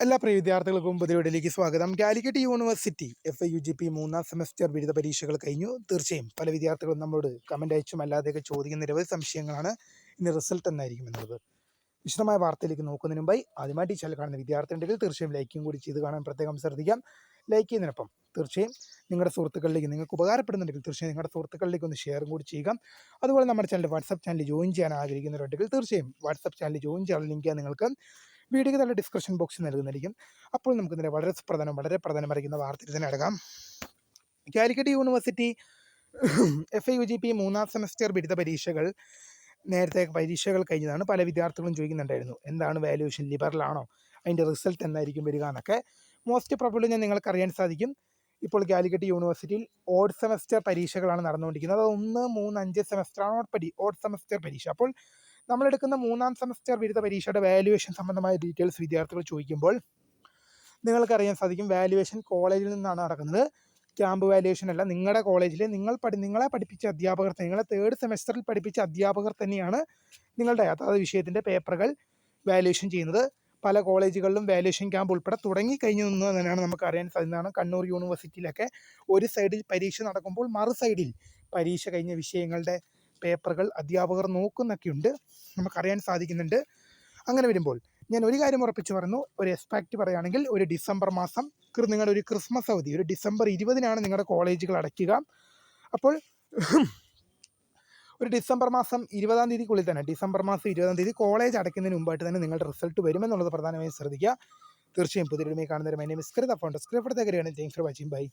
എല്ലാ പ്രിയ വിദ്യാർത്ഥികൾക്കും പുതിയ വീഡിയോയിലേക്ക് സ്വാഗതം. കാലിക്കറ്റ് യൂണിവേഴ്സിറ്റി FIUGP മൂന്നാം സെമസ്റ്റർ ബിരുദ പരീക്ഷകൾ കഴിഞ്ഞു. തീർച്ചയായും പല വിദ്യാർത്ഥികളും നമ്മളോട് കമൻ്റ് അയച്ചും അല്ലാതെയൊക്കെ ചോദിക്കുന്ന നിരവധി സംശയങ്ങളാണ് ഇനി റിസൾട്ട് എന്നായിരിക്കും എന്നുള്ളത്. വിശദമായ വാർത്തയിലേക്ക് നോക്കുന്നതിന് മുമ്പായി ആദ്യമായിട്ട് ഈ ചാനൽ കാണുന്ന വിദ്യാർത്ഥി ഉണ്ടെങ്കിൽ തീർച്ചയായും ലൈക്കും കൂടി ചെയ്ത് കാണാൻ പ്രത്യേകം ശ്രദ്ധിക്കാം. ലൈക്ക് ചെയ്യുന്നതിനൊപ്പം തീർച്ചയായും നിങ്ങളുടെ സുഹൃത്തുക്കളിലേക്ക് നിങ്ങൾക്ക് ഉപകാരപ്പെടുന്നുണ്ടെങ്കിൽ തീർച്ചയായും നിങ്ങളുടെ സുഹൃത്തുക്കളിലേക്ക് ഒന്ന് ഷെയറും കൂടി ചെയ്യുക. അതുപോലെ നമ്മുടെ ചാനൽ വാട്സപ്പ് ചാനൽ ജോയിൻ ചെയ്യാൻ ആഗ്രഹിക്കുന്നവരുണ്ടെങ്കിൽ തീർച്ചയായും വാട്സപ്പ് ചാനൽ ജോയിൻ ചെയ്യാനുള്ള ലിങ്ക് നിങ്ങൾക്ക് വീഡിയോയ്ക്ക് നല്ല ഡിസ്ക്രിപ്ഷൻ ബോക്സിൽ നൽകുന്നതായിരിക്കും. അപ്പോൾ നമുക്ക് ഇതിനെ വളരെ പ്രധാനമറിയിക്കുന്ന വാർത്തയിൽ തന്നെ അടങ്ങാം. കാലിക്കറ്റ് യൂണിവേഴ്സിറ്റി FIUGP മൂന്നാം സെമസ്റ്റർ ബിരുദ പരീക്ഷകൾ നേരത്തെ പരീക്ഷകൾ കഴിഞ്ഞതാണ്. പല വിദ്യാർത്ഥികളും ചോദിക്കുന്നുണ്ടായിരുന്നു, എന്താണ് വാല്യുവേഷൻ, ലിബറൽ ആണോ, അതിൻ്റെ റിസൾട്ട് എന്നായിരിക്കും വരിക എന്നൊക്കെ. മോസ്റ്റ് പ്രോബബ്ലി നിങ്ങൾക്ക് അറിയാൻ സാധിക്കും, ഇപ്പോൾ കാലിക്കറ്റ് യൂണിവേഴ്സിറ്റിയിൽ ഓഡ് സെമസ്റ്റർ പരീക്ഷകളാണ് നടന്നുകൊണ്ടിരിക്കുന്നത്. അത് 1, 3, 5 സെമസ്റ്ററാണ് ഓഡ് സെമസ്റ്റർ പരീക്ഷ. അപ്പോൾ നമ്മളെടുക്കുന്ന മൂന്നാം സെമസ്റ്റർ ബിരുദ പരീക്ഷയുടെ വാല്യുവേഷൻ സംബന്ധമായ ഡീറ്റെയിൽസ് വിദ്യാർത്ഥികൾ ചോദിക്കുമ്പോൾ നിങ്ങൾക്കറിയാൻ സാധിക്കും, വാല്യുവേഷൻ കോളേജിൽ നിന്നാണ് നടക്കുന്നത്. ക്യാമ്പ് വാല്യുവേഷൻ അല്ല. നിങ്ങളുടെ കോളേജിൽ നിങ്ങളെ പഠിപ്പിച്ച അധ്യാപകർ, നിങ്ങളെ 3rd സെമസ്റ്ററിൽ പഠിപ്പിച്ച അധ്യാപകർ തന്നെയാണ് നിങ്ങളുടെ അതാത് വിഷയത്തിൻ്റെ പേപ്പറുകൾ വാല്യുവേഷൻ ചെയ്യുന്നത്. പല കോളേജുകളിലും വാല്യുവേഷൻ ക്യാമ്പ് ഉൾപ്പെടെ തുടങ്ങിക്കഴിഞ്ഞു എന്ന് തന്നെയാണ് നമുക്ക് അറിയാൻ സാധിക്കുന്നതാണ്. കണ്ണൂർ യൂണിവേഴ്സിറ്റിയിലൊക്കെ ഒരു സൈഡിൽ പരീക്ഷ നടക്കുമ്പോൾ മറു സൈഡിൽ പരീക്ഷ കഴിഞ്ഞ വിഷയങ്ങളുടെ പേപ്പറുകൾ അധ്യാപകർ നോക്കുന്നൊക്കെയുണ്ട്, നമുക്കറിയാൻ സാധിക്കുന്നുണ്ട്. അങ്ങനെ വരുമ്പോൾ ഞാൻ ഒരു കാര്യം ഉറപ്പിച്ച് പറഞ്ഞു, ഒരു എക്സ്പെക്റ്റ് പറയുകയാണെങ്കിൽ ഒരു ഡിസംബർ മാസം നിങ്ങളുടെ ഒരു ക്രിസ്മസ് അവധി ഒരു ഡിസംബർ 20-നാണ് നിങ്ങളുടെ കോളേജുകൾ അടയ്ക്കുക. അപ്പോൾ ഒരു ഡിസംബർ മാസം 20-ാം തീയതിക്കുള്ളിൽ തന്നെ, ഡിസംബർ മാസം 20-ാം തീയതി കോളേജ് അടയ്ക്കുന്നതിന് മുമ്പായിട്ട് തന്നെ നിങ്ങളുടെ റിസൾട്ട് വരുമെന്നുള്ളത് പ്രധാനമായും ശ്രദ്ധിക്കുക. തീർച്ചയായും പുതിയ കാണുന്നവരെ മൈ നെയിം ഇസ് കൃത ഫോൺ. Thanks for watching. ബൈ.